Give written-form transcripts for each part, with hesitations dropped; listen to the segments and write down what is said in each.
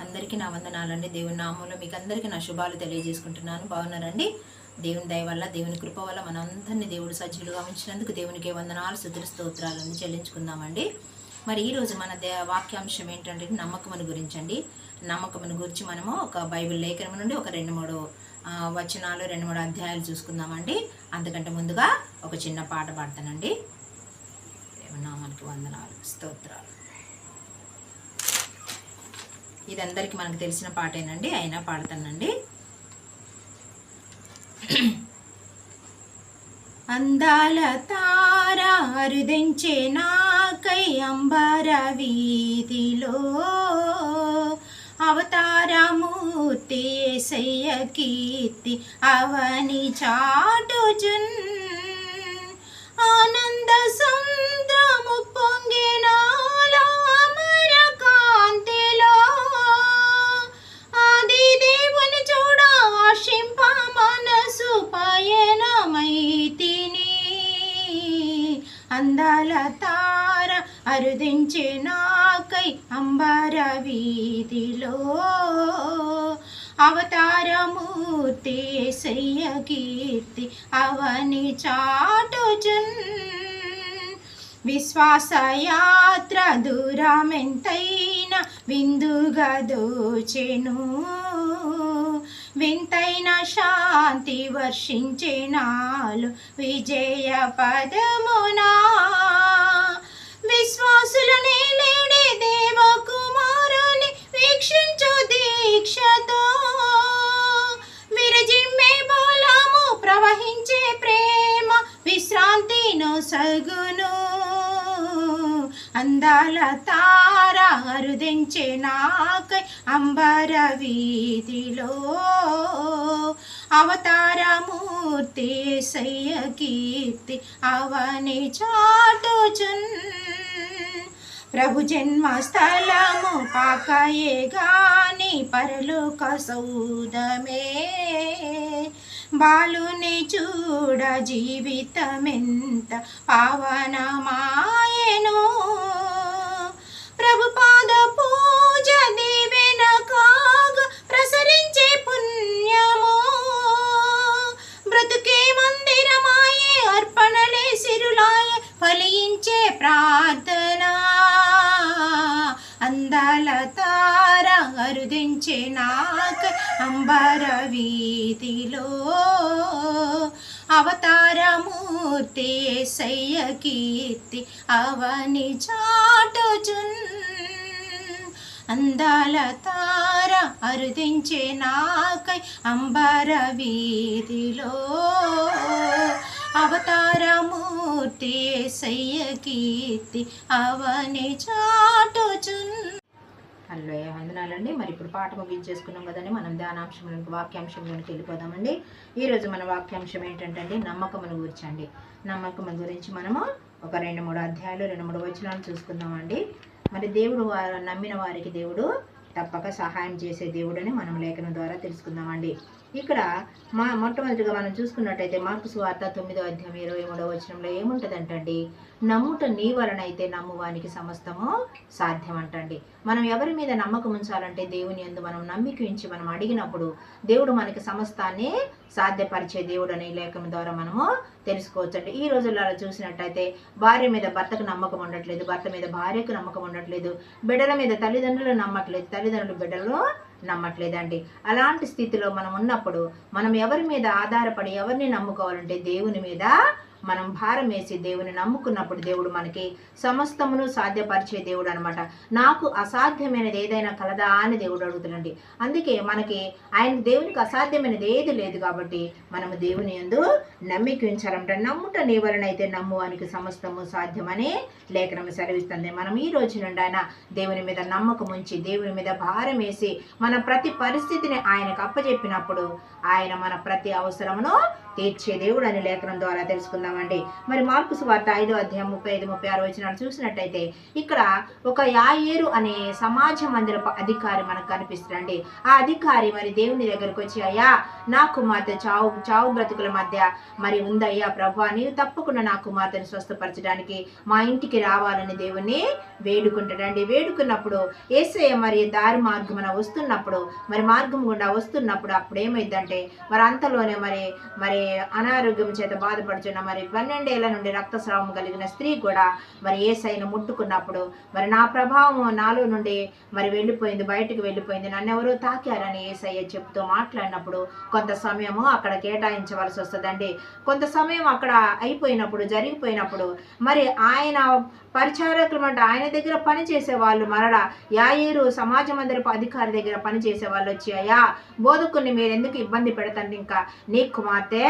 అందరికీ నా వందనాలండి. దేవుని నామంలో మీకు అందరికీ నా శుభాలు తెలియజేసుకుంటున్నాను. బాగున్నారండి? దేవుని దయ వల్ల, దేవుని కృప వల్ల మనందరినీ దేవుడు సజ్జులుగా ఉంచినందుకు దేవునికి వందనాలు, స్తుతులు, స్తోత్రాలను చెల్లించుకుందామండి. మరి ఈరోజు మన వాక్యాంశం ఏంటంటే నమ్మకమును గురించండి. నమ్మకమును గురించి మనము ఒక బైబిల్ లేఖనం నుండి ఒక 2-3 వచనాలు, 2-3 అధ్యాయాలు చూసుకుందామండి. అంతకంటే ముందుగా ఒక చిన్న పాట పాడతానండి. నామానికి వందనాలు, స్తోత్రాలు. ఇది అందరికీ మనకు తెలిసిన పాటేనండి, అయినా పాడతానండి. అందాల తార అరుదించే నాకై అంబర వీధిలో అవతారమూర్తి యేసయ్య కీర్తి అవని చాటుచున్ ఆనంద సముద్రము పొంగినాల అమర కాంతిలో ఆది దేవుని చూడ ఆశింప మనసు పయనమైతిని. అందాల తార అరుదించే నాకై అంబర వీధిలో అవతారమూర్తి యేసయ్య కీర్తి అవని చాటుచున్ విశ్వాసయాత్ర దూరమెంతైన విందుగా దోచెను వింతైన శాంతి వర్షించే నాలు విజయ పదమునా విశ్వాసులనే లేడే దేవకుమారుని వీక్షించు దీక్షతో విరజిమ్మే బలము ప్రవహించే ప్రేమ విశ్రాంతిను సగును. అందాల తార అరుదించే నాకై అంబర వీధిలో అవతారమూర్తి యేసయ్య కీర్తి అవని చాటుచున్ ప్రభు జన్మస్థలము పాకయే గాని పరలోక సౌదమే బాలుని చూడ జీవితమెంత పావనమాయెను ప్రభు పాద పూజ దీవెన కాగా ప్రసరించే పుణ్యము బ్రతుకే మందిరమాయే అర్పణలే సిరులాయే ఫలించే ప్రార్థన. అందాల తార అరుదించే నాకై అంబర వీధిలో అవతారమూర్తి యేసయ్య కీర్తి అవని చాటుచున్ అందాల తార అరుదించే నాకై అంబర వీధిలో అవతారమూర్తి యేసయ్య కీర్తి అవని చాటుచున్. హల్లెలూయా, వందనాలండి. మరి ఇప్పుడు పాట ముగించేసుకున్నాం కదండి. మనం ధ్యానాంశంలోనికి వాక్యాంశంలోనికి వెళ్ళిపోదామండి. ఈరోజు మన వాక్యాంశం ఏంటంటే అండి నమ్మకమును గురించండి. నమ్మకము గురించి మనము ఒక 2-3 అధ్యాయాలు, 2-3 వచనాలు చూసుకుందామండి. మరి దేవుడు నమ్మిన వారికి దేవుడు తప్పక సహాయం చేసే దేవుడని మనం లేఖనం ద్వారా తెలుసుకుందామండి. ఇక్కడ మొట్టమొదటిగా మనం చూసుకున్నట్టయితే మార్కు సువార్త 9వ అధ్యాయం 23వ వచనంలో ఏముంటుందంటండి, నమ్ముట నీ వలన అయితే నమ్మువానికి సమస్తము సాధ్యం అంటండి. మనం ఎవరి మీద నమ్మకం ఉంచాలంటే దేవుని యందు మనం నమ్మిక ఉంచి మనం అడిగినప్పుడు దేవుడు మనకి సమస్తాన్ని సాధ్యపరిచే దేవుడు అనే లేఖనం ద్వారా మనము తెలుసుకోవచ్చండి. ఈ రోజుల్లో అలా చూసినట్టయితే భార్య మీద భర్తకు నమ్మకం ఉండట్లేదు, భర్త మీద భార్యకు నమ్మకం ఉండట్లేదు, బిడ్డల మీద తల్లిదండ్రులు నమ్మట్లేదు, తల్లిదండ్రులు బిడ్డలు నమ్మట్లేదండి. అలాంటి స్థితిలో మనం ఉన్నప్పుడు మనం ఎవరి మీద ఆధారపడి ఎవరిని నమ్ముకోవాలంటే దేవుని మీద మనం భారం వేసి దేవుని నమ్ముకున్నప్పుడు దేవుడు మనకి సమస్తమును సాధ్యపరిచే దేవుడు అనమాట. నాకు అసాధ్యమైనది ఏదైనా కలదా అని దేవుడు అడుగుతాడండి. అందుకే మనకి దేవునికి అసాధ్యమైనది ఏది లేదు కాబట్టి మనము దేవుని యందు నమ్మిక ఉంచాలంట. నమ్ముట నీ వలనైతే నమ్మువానికి సమస్తము సాధ్యమని లేఖనం సెలవిస్తుంది. మనం ఈ రోజు నుండి ఆయన దేవుని మీద నమ్మకం ఉంచి దేవుని మీద భారం వేసి మన ప్రతి పరిస్థితిని ఆయనకు అప్పచెప్పినప్పుడు ఆయన మన ప్రతి అవసరమును తీర్చే దేవుడు అని లేఖనం ద్వారా తెలుసుకుందామండి. మరి మార్కు సువార్త 5:35-36 చూసినట్టయితే ఇక్కడ ఒక యాయేరు అనే సమాజ మందిరపు అధికారి మనకు కనిపిస్తుందండి. ఆ అధికారి మరి దేవుని దగ్గరకు వచ్చి, అయ్యా నా కుమార్తె చావు బ్రతుకుల మధ్య మరి ఉందయ్యా ప్రభువా, నీవు తప్పకుండా నా కుమార్తెను స్వస్థపరచడానికి మా ఇంటికి రావాలని దేవుణ్ణి వేడుకుంటాడండి. వేడుకున్నప్పుడు యేసయ్య మరి దారి మార్గమున వస్తున్నప్పుడు మరి మార్గం గుండా వస్తున్నప్పుడు అప్పుడు ఏమైందంటే మరి అంతలోనే మరి అనారోగ్యం చేత బాధపడుతున్న మరి 12 ఏళ్ల నుండి రక్తస్రావం కలిగిన స్త్రీ కూడా మరి యేసయ్యను ముట్టుకున్నప్పుడు మరి నా ప్రభావం నాలో నుండి మరి వెళ్ళిపోయింది, బయటకు వెళ్ళిపోయింది, నన్ను ఎవరో తాకారని యేసయ్య చెప్తూ మాట్లాడినప్పుడు కొంత సమయము అక్కడ కేటాయించవలసి వస్తుందండి. కొంత సమయం అక్కడ అయిపోయినప్పుడు జరిగిపోయినప్పుడు మరి ఆయన పరిచారకులు అంటే ఆయన దగ్గర పని చేసే వాళ్ళు మరలా యాయేరు సమాజ మందిరపు అధికారి దగ్గర పని చేసే వాళ్ళు వచ్చి, అయ్యా బోధకుని మీరు ఎందుకు ఇబ్బంది పెడతండి, ఇంకా నీ కుమార్తె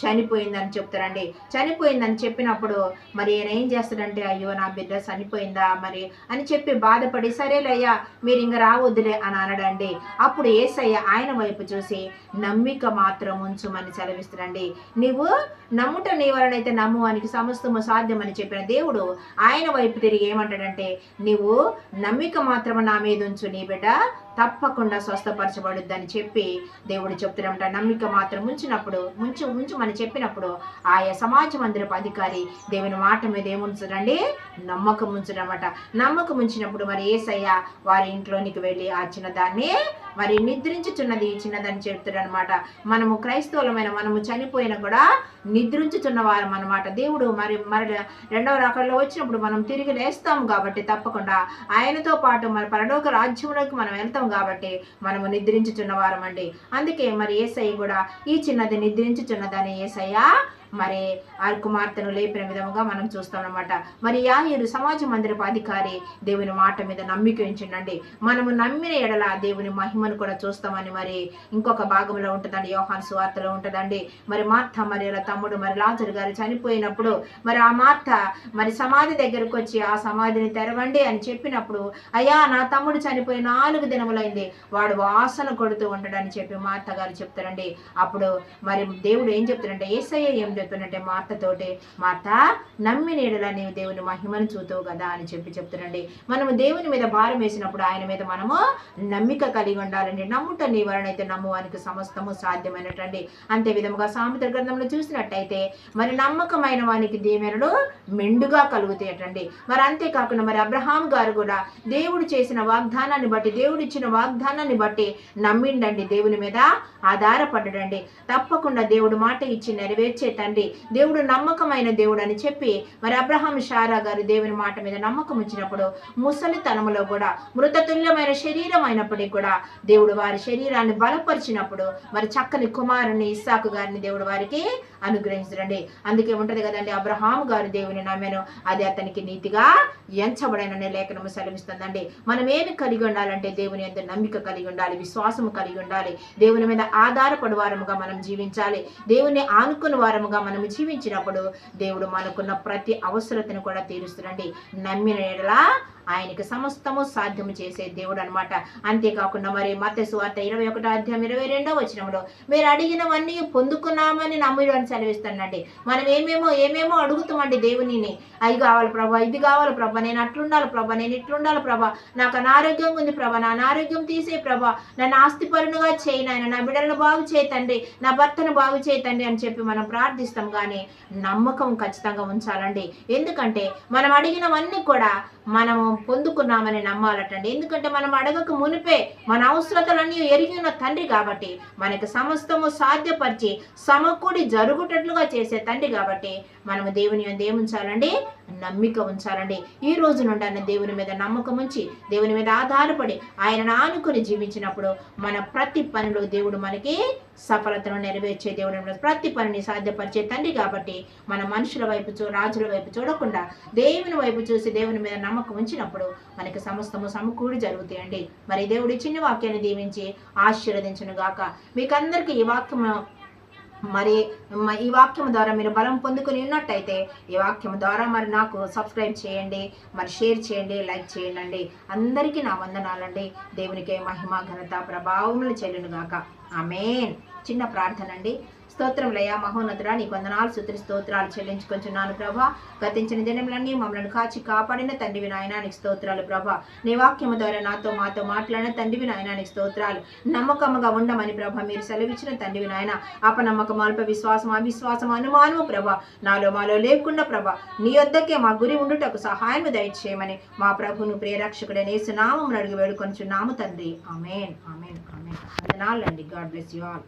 చనిపోయిందని చెప్తారండి. చనిపోయిందని చెప్పినప్పుడు మరి ఈయన ఏం చేస్తాడంటే, అయ్యో నా బిడ్డ చనిపోయిందా మరి అని చెప్పి బాధపడి, సరేలయ్యా మీరు ఇంక రావద్దులే అని అనడండి. అప్పుడు యేసయ్య ఆయన వైపు చూసి నమ్మిక మాత్రం ఉంచుమని సెలవిస్తాడండి. నీవు నమ్ముట నీ వలనైతే నమ్ము అని సమస్తము సాధ్యమని చెప్పిన దేవుడు ఆయన వైపు తిరిగి ఏమంటాడంటే, నీవు నమ్మిక మాత్రం నా మీద ఉంచు, నీ బిడ్డ తప్పకుండా స్వస్థపరచబడుద్దని చెప్పి దేవుడు చెప్తున్నమాట. నమ్మిక మాత్రం ఉంచినప్పుడు ఉంచుమని చెప్పినప్పుడు ఆయా సమాజ మందిరపు అధికారి దేవుని మాట మీద ఏముంచడండి, నమ్మకం ఉంచడమాట. నమ్మకం ఉంచినప్పుడు మరి యేసయ్య వారి ఇంట్లోనికి వెళ్ళి ఆ చిన్నదాన్ని మరి నిద్రించుచున్నది చిన్నదని చెప్తాడనమాట. మనము క్రైస్తవులమైన మనము చనిపోయినా కూడా నిద్రించుచున్న వారం అనమాట. దేవుడు మరి రెండవ రాకడలో వచ్చినప్పుడు మనం తిరిగి లేస్తాం కాబట్టి తప్పకుండా ఆయనతో పాటు మరి పరలోక రాజ్యంలోకి మనం వెళ్తాం కాబట్టి మనము నిద్రించుచున్న వారం అండి. అందుకే మరి యేసయ్య కూడా ఈ చిన్నది నిద్రించుచున్నదని యేసయ్య మరి ఆ కుమార్తెను లేపిన విధముగా మనం చూస్తాం అన్నమాట. మరి యాయేరు సమాజ మందిరపు అధికారి దేవుని మాట మీద నమ్మిక ఉంచిండండి. మనము నమ్మిన ఎడల దేవుని మహిమను కూడా చూస్తామని మరి ఇంకొక భాగంలో ఉంటుందండి, యోహాను సువార్తలో ఉంటుందండి. మరి మార్త మరి తమ్ముడు మరి లాజరు గారు చనిపోయినప్పుడు మరి ఆ మార్త మరి సమాధి దగ్గరకు వచ్చి ఆ సమాధిని తెరవండి అని చెప్పినప్పుడు, అయ్యా నా తమ్ముడు చనిపోయి 4 దినములైంది, వాడు వాసన కొడుతూ ఉంటాడని చెప్పి మార్త గారు చెప్తారండి. అప్పుడు మరి దేవుడు ఏం చెప్తాడంటే, యేసయ్య ఏం చెప్తున్నట్టే మార్తతోటి, మార్త నమ్మిన ఎడల నీవు దేవుని మహిమను చూతావు కదా అని చెప్తున్నాండి. మనము దేవుని మీద భారం వేసినప్పుడు ఆయన మీద మనము నమ్మిక కలిగి ఉండాలండి. నమ్ముట నీ వలనైతే నమ్మువానికి సమస్తము సాధ్యమైనటండి. అంతే విధముగా సామెతల గ్రంథంలో చూసినట్టయితే మరి నమ్మకమైన వానికి దీవెనలు మెండుగా కలుగుతాయటండి. మరి అంతేకాకుండా మరి అబ్రహాం గారు కూడా దేవుడు చేసిన వాగ్దానాన్ని బట్టి, దేవుడు ఇచ్చిన వాగ్దానాన్ని బట్టి నమ్మిండండి, దేవుని మీద ఆధారపడ్డండి. తప్పకుండా దేవుడు మాట ఇచ్చి నెరవేర్చే తండ్రి, దేవుడు నమ్మకమైన దేవుడు అని చెప్పి మరి అబ్రహాం శారా గారు దేవుని మాట మీద నమ్మకం ఉంచినప్పుడు ముసలితనములో కూడా మృతతుల్యమైన శరీరం అయినప్పటికీ కూడా దేవుడు వారి శరీరాన్ని బలపరిచినప్పుడు మరి చక్కని కుమారుని ఇస్సాకు గారిని దేవుడు వారికి అనుగ్రహించడండి. అందుకే ఉంటది కదండి, అబ్రహాం గారు దేవుని నమ్మెను, అది అతనికి నీతిగా ఎంచబడననే లేఖనము సెలవిస్తుందండి. మనం ఏమి కలిగి ఉండాలంటే దేవుని యందు నమ్మిక కలిగి ఉండాలి, విశ్వాసము కలిగి ఉండాలి, దేవుని మీద ఆధారపడి వారముగా మనం జీవించాలి. దేవుని ఆనుకుని వారముగా మనం జీవించినప్పుడు దేవుడు మనకున్న ప్రతి అవసరతను కూడా తీరుస్తాడండి. నమ్మిన ఎడల ఆయనకి సమస్తము సాధ్యము చేసే దేవుడు అనమాట. అంతేకాకుండా మరి మత్తయి సువార్త 21:22 మీరు అడిగినవన్నీ పొందుకున్నామని నమ్ముడు అని సెలవిస్తానండి. మనం ఏమేమో అడుగుతామండి దేవునిని, అవి కావాలి ప్రభా, ఇది కావాలి ప్రభా, నేను అట్లుండాలి ప్రభా, నేను ఇట్లుండాలి ప్రభా, నాకు అనారోగ్యం ఉంది ప్రభా, నా అనారోగ్యం తీసే ప్రభా, నన్ను ఆస్తిపరునుగా చేయి నాయన, నా బిడ్డలను బాగు చేయతండి, నా భర్తను బాగు చేయతండి అని చెప్పి మనం ప్రార్థిస్తాం. కానీ నమ్మకం ఖచ్చితంగా ఉంచాలండి. ఎందుకంటే మనం అడిగినవన్నీ కూడా మనము పొందుకున్నామని నమ్మాలటండి. ఎందుకంటే మనం అడగక మునిపే మన అవసరతలన్నీ ఎరిగి ఉన్న తండ్రి కాబట్టి, మనకి సమస్తము సాధ్యపరిచి సమకూడి జరుగుటట్లుగా చేసే తండ్రి కాబట్టి మనము దేవుని యందు ఏముంచాలండి, నమ్మిక ఉంచాలండి. ఈ రోజు నుండి అన్న దేవుని మీద నమ్మకం ఉంచి దేవుని మీద ఆధారపడి ఆయనను ఆనుకుని జీవించినప్పుడు మన ప్రతి పనిలో దేవుడు మనకి సఫలతను నెరవేర్చే దేవుడు, ప్రతి పనిని సాధ్యపరిచే తండ్రి కాబట్టి మన మనుషుల వైపు రాజుల వైపు చూడకుండా దేవుని వైపు చూసి దేవుని మీద నమ్మకం ఉంచినప్పుడు మనకి సమస్తము సమకూడి జరుగుతాయండి. మరి దేవుడి చిన్న వాక్యాన్ని దీవించి ఆశీర్వదించును గాక. మీకు అందరికీ ఈ వాక్యము మరి ఈ వాక్యం ద్వారా మీరు బలం పొందుకుని ఉన్నట్టయితే ఈ వాక్యం ద్వారా మరి నాకు సబ్స్క్రైబ్ చేయండి, మరి షేర్ చేయండి, లైక్ చేయండి. అందరికీ నా వందనాలండి. దేవునికే మహిమ ఘనత ప్రభావములు చెల్లును గాక. ఆమేన్. చిన్న ప్రార్థన అండి. స్తోత్రములయ్యా మహోన్నతుడా, నీకు వందనాలు స్తుతులు స్తోత్రాలు చెల్లించుకొంచున్నాను ప్రభా. గతించిన దినములన్నీ మమ్మల్ని కాచి కాపాడిన తండ్రివి నాయనా నీకు స్తోత్రాలు ప్రభా. నీ వాక్యము ద్వారా మాతో మాట్లాడిన తండ్రివి నాయనా నీకు స్తోత్రాలు. నమ్మకముగా ఉండమని ప్రభా మీరు సెలవిచ్చిన తండ్రివి నాయన. అపనమ్మకం, అల్ప విశ్వాసం, అవిశ్వాసం, అనుమానము ప్రభా మాలో లేకుండా ప్రభా నీ యొద్దకే మా గురి ఉండుటకు సహాయం దయచేయమని మా ప్రభును ప్రియరక్షకుడైన యేసు నామమున అడిగి వేడుకొనుచున్నాము తండ్రి. ఆమేన్, ఆమేన్, ఆమేన్. వందనాలండి. God bless you all.